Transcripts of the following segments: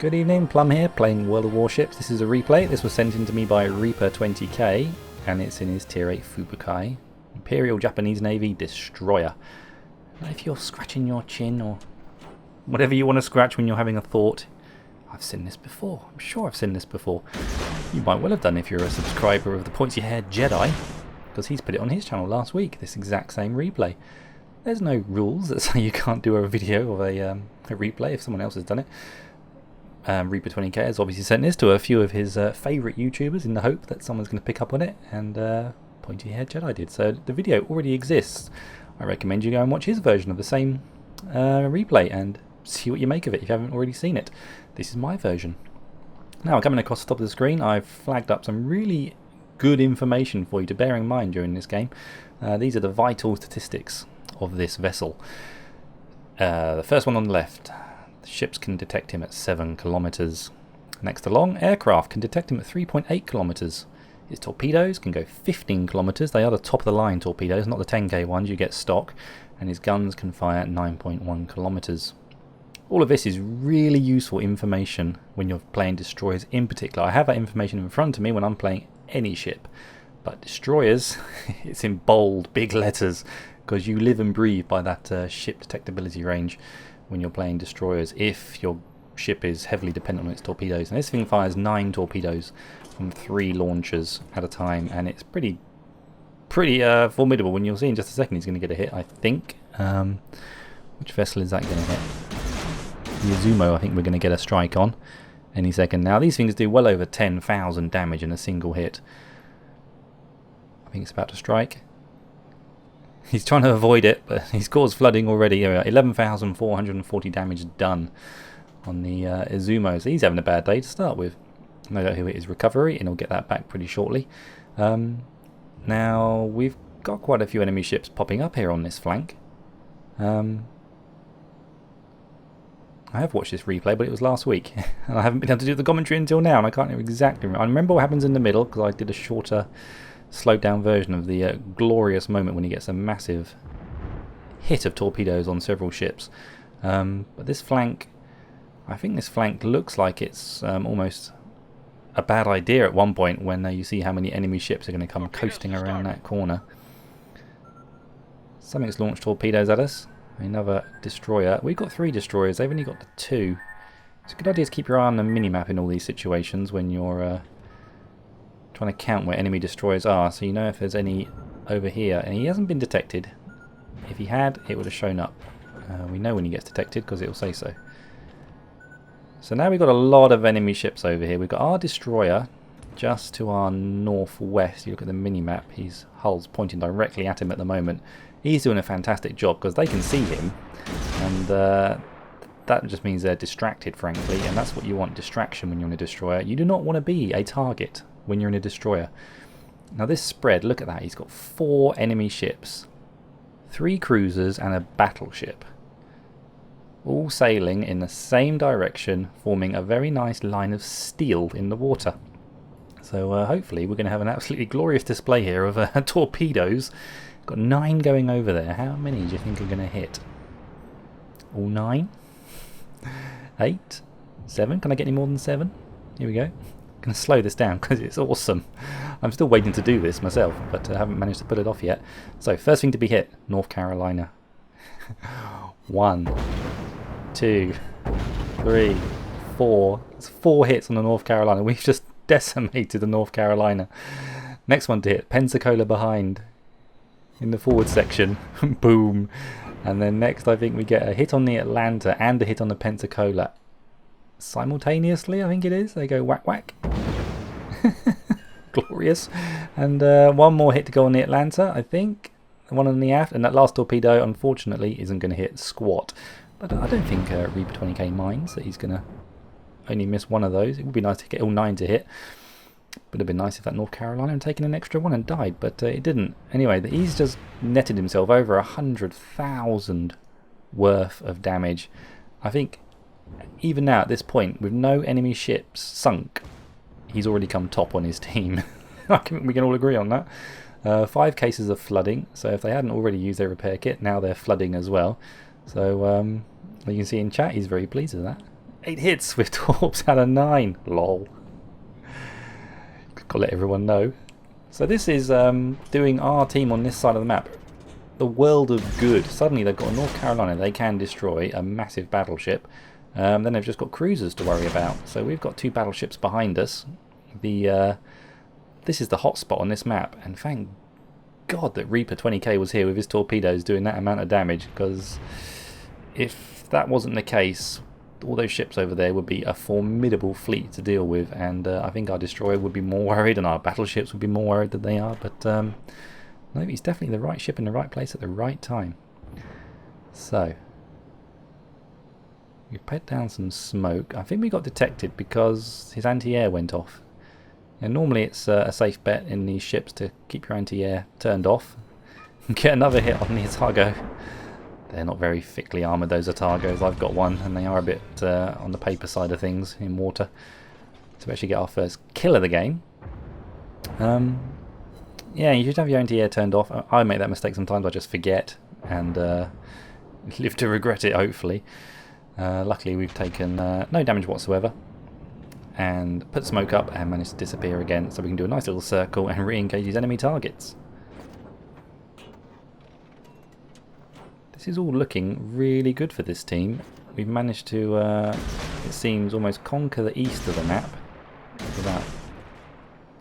Good evening, Plum here, playing World of Warships. This is a replay. This was sent in to me by Reaper20k, and it's in his Tier 8 Fubuki Imperial Japanese Navy destroyer. Now, if you're scratching your chin or whatever you want to scratch when you're having a thought, I've seen this before. I'm sure I've seen this before. You might well have done if you're a subscriber of the PointyHairedJedi, because he's put it on his channel last week, this exact same replay. There's no rules that say you can't do a video of a replay if someone else has done it. Reaper20k has obviously sent this to a few of his favourite YouTubers in the hope that someone's going to pick up on it, and PointyHairedJedi did. So the video already exists. I recommend you go and watch his version of the same replay and see what you make of it if you haven't already seen it. This is my version. Now, coming across the top of the screen, I've flagged up some really good information for you to bear in mind during this game. These are the vital statistics of this vessel. The first one on the left. The ships can detect him at 7 kilometers. Next along, aircraft can detect him at 3.8 kilometers. His torpedoes can go 15 kilometers. They are the top of the line torpedoes, not the 10k ones you get stock. And his guns can fire at 9.1 kilometers. All of this is really useful information when you're playing destroyers in particular. I have that information in front of me when I'm playing any ship. But destroyers, it's in bold, big letters, because you live and breathe by that ship detectability range when you're playing destroyers, if your ship is heavily dependent on its torpedoes. And this thing fires 9 torpedoes from 3 launchers at a time, and it's pretty formidable. When you'll see in just a second he's going to get a hit, I think. Which vessel is that going to hit? The Azumo, I think we're going to get a strike on any second now. These things do well over 10,000 damage in a single hit. I think it's about to strike. He's trying to avoid it, but he's caused flooding already. 11,440 damage done on the Izumo. So he's having a bad day to start with. No doubt he'll hit his recovery, and he'll get that back pretty shortly. Now, we've got quite a few enemy ships popping up here on this flank. I have watched this replay, but it was last week. And I haven't been able to do the commentary until now, and I can't exactly remember. I remember what happens in the middle, because I did a shorter, slowed down version of the glorious moment when he gets a massive hit of torpedoes on several ships. But this flank, I think this flank looks like it's almost a bad idea at one point when you see how many enemy ships are going to come coasting around that corner. Something's launched torpedoes at us. Another destroyer. We've got 3 destroyers, they've only got the 2. It's a good idea to keep your eye on the minimap in all these situations when you're trying to count where enemy destroyers are, so you know if there's any over here. And he hasn't been detected. If he had, it would have shown up. We know when he gets detected because it will say so. So now we've got a lot of enemy ships over here. We've got our destroyer just to our northwest. You look at the minimap, his hull's pointing directly at him at the moment. He's doing a fantastic job because they can see him, and that just means they're distracted, frankly, and that's what you want, distraction, when you're in a destroyer. You do not want to be a target when you're in a destroyer. Now this spread, look at that, he's got 4 enemy ships, 3 cruisers and a battleship, all sailing in the same direction, forming a very nice line of steel in the water. So hopefully we're going to have an absolutely glorious display here of torpedoes. Got 9 going over there. How many do you think are going to hit? All 9? 8? 7? Can I get any more than 7? Here we go. I'm going to slow this down because it's awesome. I'm still waiting to do this myself, but I haven't managed to put it off yet. So first thing to be hit, North Carolina. 1, 2, 3, 4. It's 4 hits on the North Carolina. We've just decimated the North Carolina. Next one to hit, Pensacola behind in the forward section. Boom. And then next I think we get a hit on the Atlanta and a hit on the Pensacola simultaneously, I think it is. They go whack whack. Glorious. And one more hit to go on the Atlanta, I think. One on the aft, and that last torpedo unfortunately isn't going to hit squat. But I don't think Reaper20k minds that he's going to only miss one of those. It would be nice to get all 9 to hit. Would have been nice if that North Carolina had taken an extra one and died, but it didn't. Anyway, he's just netted himself over 100,000 worth of damage. I think even now at this point, with no enemy ships sunk, he's already come top on his team. We can all agree on that. 5 cases of flooding, so if they hadn't already used their repair kit, now they're flooding as well. So you can see in chat he's very pleased with that. 8 hits with torps out of 9. Lol. Gotta let everyone know. So this is doing our team on this side of the map the world of good. Suddenly they've got a North Carolina they can destroy, a massive battleship. Then they've just got cruisers to worry about. So we've got 2 battleships behind us. This is the hot spot on this map, and thank God that Reaper 20k was here with his torpedoes doing that amount of damage, because if that wasn't the case, all those ships over there would be a formidable fleet to deal with, and I think our destroyer would be more worried and our battleships would be more worried than they are. But no, he's definitely the right ship in the right place at the right time. So we've put down some smoke. I think we got detected because his anti-air went off. And normally it's a safe bet in these ships to keep your anti-air turned off and get another hit on the Otago. They're not very thickly armoured, those Otagos. I've got one, and they are a bit on the paper side of things in water. So we actually get our first kill of the game. Yeah, you should have your anti-air turned off. I make that mistake sometimes. I just forget and live to regret it, hopefully. Luckily we've taken no damage whatsoever, and put smoke up and managed to disappear again, so we can do a nice little circle and re-engage these enemy targets. This is all looking really good for this team. We've managed to, it seems, almost conquer the east of the map without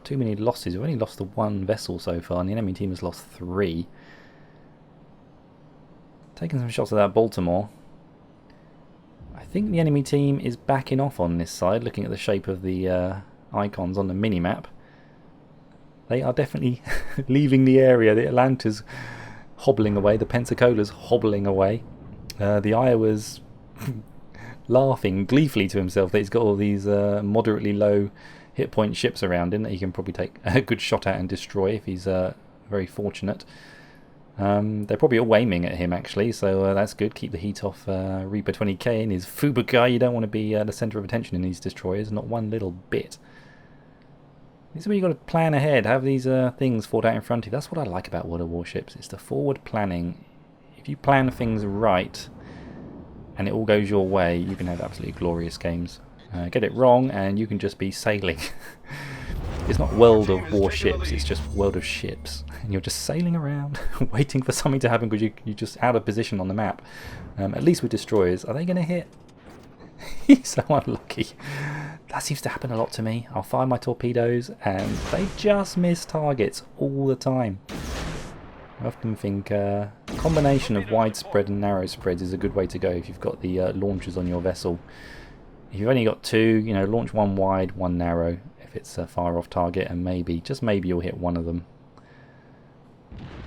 too many losses. We've only lost the 1 vessel so far, and the enemy team has lost 3. Taking some shots of that Baltimore. I think the enemy team is backing off on this side, looking at the shape of the icons on the mini-map. They are definitely leaving the area. The Atlanta's hobbling away, the Pensacola's hobbling away. The Iowa's laughing gleefully to himself that he's got all these moderately low hit point ships around him that he can probably take a good shot at and destroy if he's very fortunate. They're probably all aiming at him actually, so that's good. Keep the heat off Reaper 20k and his Fubuki. You don't want to be the centre of attention in these destroyers, not one little bit. This is where you've got to plan ahead, have these things fought out in front of you. That's what I like about World of Warships. It's the forward planning. If you plan things right and it all goes your way, you can have absolutely glorious games. Get it wrong and you can just be sailing. It's not World of Warships, it's just World of Ships. And you're just sailing around, waiting for something to happen because you're just out of position on the map. At least with destroyers. Are they going to hit? He's so unlucky. That seems to happen a lot to me. I'll fire my torpedoes and they just miss targets all the time. I often think a combination of widespread and narrow spreads is a good way to go if you've got the launchers on your vessel. If you've only got 2, you know, launch 1 wide, 1 narrow if it's a far off target, and maybe, just maybe, you'll hit one of them.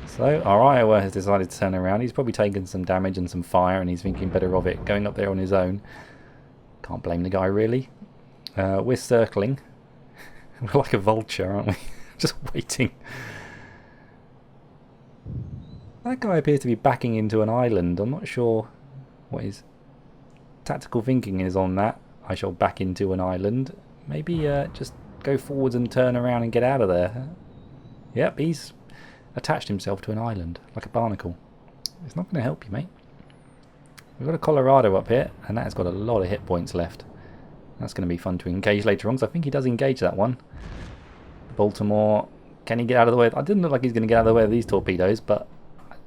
So our Iowa has decided to turn around. He's probably taken some damage and some fire and he's thinking better of it, going up there on his own. Can't blame the guy really. We're circling. We're like a vulture, aren't we? Just waiting. That guy appears to be backing into an island. I'm not sure what his tactical thinking is on that. I shall back into an island. Maybe just go forwards and turn around and get out of there. Yep, he's attached himself to an island like a barnacle. It's not going to help you, mate. We've got a Colorado up here, and that has got a lot of hit points left. That's going to be fun to engage later on, because I think he does engage that one. Baltimore, can he get out of the way? I didn't look like he's going to get out of the way of these torpedoes, but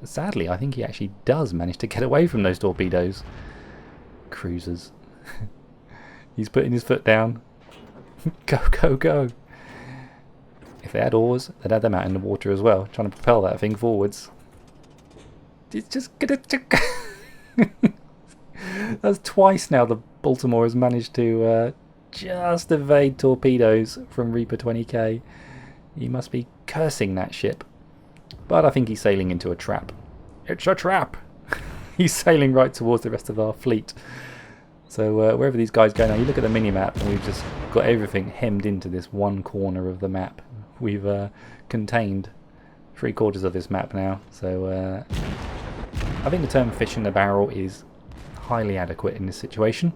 sadly I think he actually does manage to get away from those torpedoes. Cruisers. He's putting his foot down. Go, go, go. If they had oars, they'd have them out in the water as well, trying to propel that thing forwards. It's just gonna... That's twice now the Baltimore has managed to just evade torpedoes from Reaper 20k. He must be cursing that ship. But I think he's sailing into a trap. It's a trap! He's sailing right towards the rest of our fleet. So wherever these guys go now, you look at the mini-map and we've just got everything hemmed into this one corner of the map. We've contained 3/4 of this map now. So I think the term fish in the barrel is highly adequate in this situation.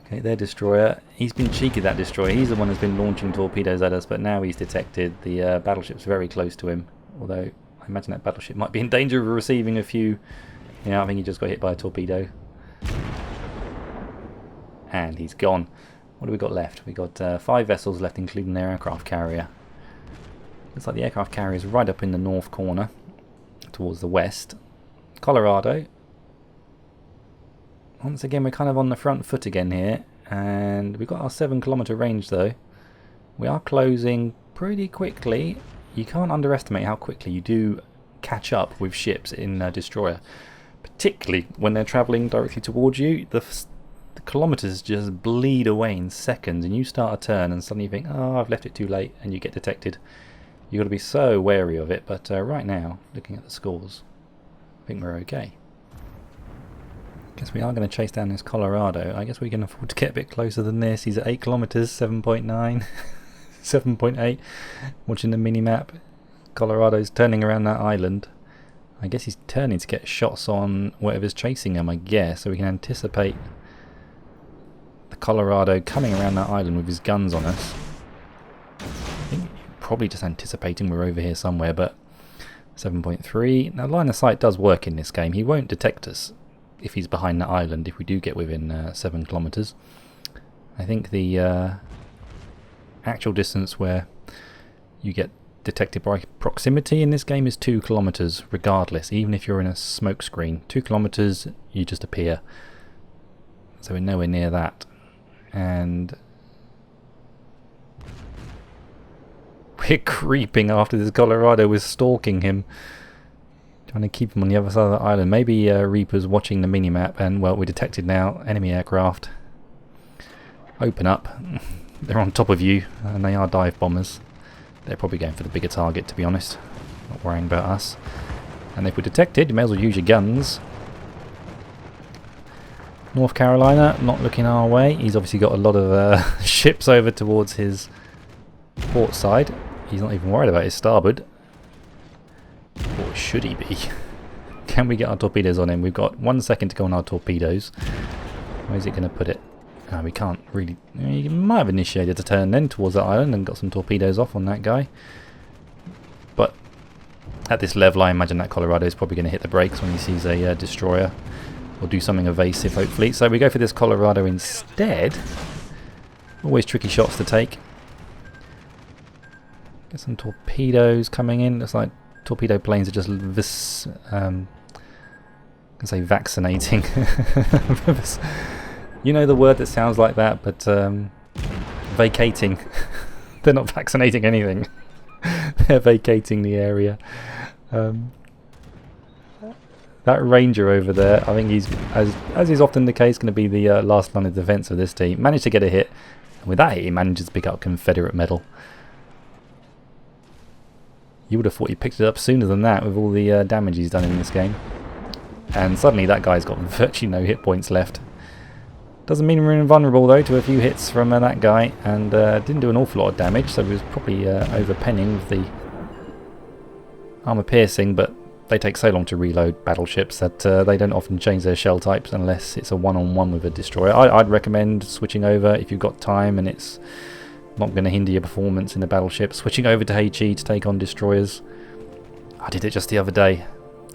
Okay, their destroyer. He's been cheeky, that destroyer. He's the one who's been launching torpedoes at us, but now he's detected the battleship's very close to him. Although I imagine that battleship might be in danger of receiving a few. Yeah, I think he just got hit by a torpedo. and he's gone. What do we got left? We got 5 vessels left, including their aircraft carrier. Looks like the aircraft carrier is right up in the north corner, towards the west. Colorado. Once again, we're kind of on the front foot again here, and we've got our 7-kilometer range though. We are closing pretty quickly. You can't underestimate how quickly you do catch up with ships in Destroyer, particularly when they're travelling directly towards you. The kilometres just bleed away in seconds, and you start a turn and suddenly you think, oh, I've left it too late, and you get detected. You've got to be so wary of it, but right now, looking at the scores, I think we're okay. Guess we are going to chase down this Colorado. I guess we can afford to get a bit closer than this. He's at 8 kilometres, 7.9, 7.8. Watching the mini-map, Colorado's turning around that island. I guess he's turning to get shots on whatever's chasing him, I guess, so we can anticipate the Colorado coming around that island with his guns on us. I think probably just anticipating we're over here somewhere, but 7.3. Now line of sight does work in this game. He won't detect us if he's behind that island if we do get within 7 kilometres. I think the actual distance where you get detected by proximity in this game is 2 kilometres regardless, even if you're in a smoke screen. 2 kilometres you just appear, so we're nowhere near that. And we're creeping after this Colorado. We're stalking him, trying to keep him on the other side of the island. Maybe Reaper's watching the minimap and, well, we're detected now. Enemy aircraft. Open up. They're on top of you, and they are dive bombers. They're probably going for the bigger target, to be honest. Not worrying about us. And if we're detected, you may as well use your guns. North Carolina, not looking our way. He's obviously got a lot of ships over towards his port side. He's not even worried about his starboard. Or should he be? Can we get our torpedoes on him? We've got 1 second to go on our torpedoes. Where's it going to put it? We can't really... He might have initiated a turn then towards that island and got some torpedoes off on that guy. But at this level, I imagine that Colorado is probably going to hit the brakes when he sees a destroyer. Or do something evasive, hopefully. So we go for this Colorado instead. Always tricky shots to take. Get some torpedoes coming in. Looks like torpedo planes are just vaccinating. You know the word that sounds like that, but vacating. They're not vaccinating anything. They're vacating the area. That Ranger over there, I think he's, as is often the case, going to be the last line of defense of this team. Managed to get a hit, and with that hit he manages to pick up Confederate medal. You would have thought he picked it up sooner than that with all the damage he's done in this game. And suddenly that guy's got virtually no hit points left. Doesn't mean we're invulnerable though to a few hits from that guy, and didn't do an awful lot of damage, so he was probably overpenning with the armour piercing, but they take so long to reload battleships that they don't often change their shell types unless it's a one-on-one with a destroyer. I'd recommend switching over if you've got time and it's not going to hinder your performance in the battleship. Switching over to HE to take on destroyers. I did it just the other day.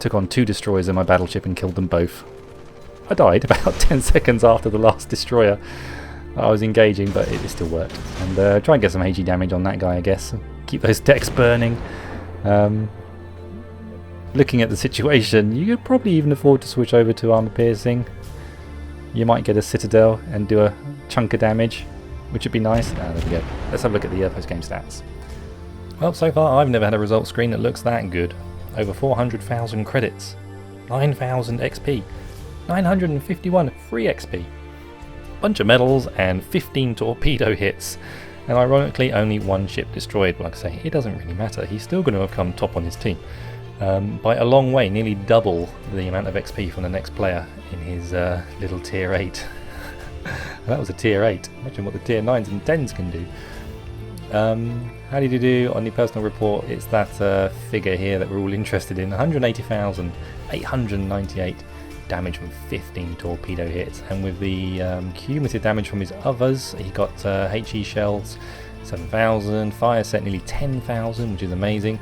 Took on 2 destroyers in my battleship and killed them both. I died about 10 seconds after the last destroyer I was engaging, but it still worked. And try and get some HE damage on that guy, I guess. Keep those decks burning. Looking at the situation, you could probably even afford to switch over to armor piercing. You might get a citadel and do a chunk of damage, which would be nice. There we go. Let's have a look at the post-game stats. Well, so far I've never had a results screen that looks that good. Over 400,000 credits, 9,000 XP, 951 free XP, bunch of medals and 15 torpedo hits. And ironically only 1 ship destroyed. Like I say, it doesn't really matter. He's still going to have come top on his team. By a long way, nearly double the amount of XP from the next player in his little tier 8. That was a tier 8. Imagine what the tier 9s and 10s can do. How did you do on the personal report? It's that figure here that we're all interested in. 180,898 damage from 15 torpedo hits. And with the cumulative damage from his others, he got HE shells 7,000, fire set nearly 10,000, which is amazing.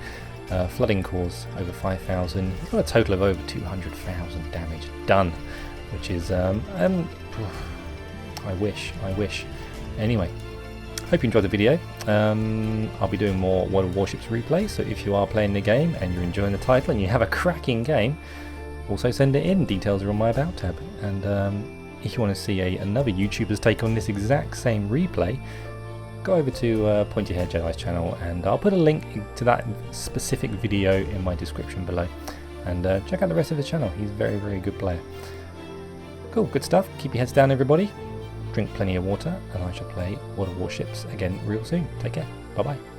Flooding cores over 5,000. He's got a total of over 200,000 damage done, which is I I wish. Anyway, hope you enjoyed the video. I'll be doing more World of Warships replays, so if you are playing the game and you're enjoying the title and you have a cracking game, also send it in. Details are on my About tab. And if you want to see another YouTuber's take on this exact same replay, go over to PointyHairedJedi's channel, and I'll put a link to that specific video in my description below. And check out the rest of the channel. He's a very, very good player. Cool, good stuff. Keep your heads down, everybody. Drink plenty of water, and I shall play World of Warships again real soon. Take care. Bye-bye.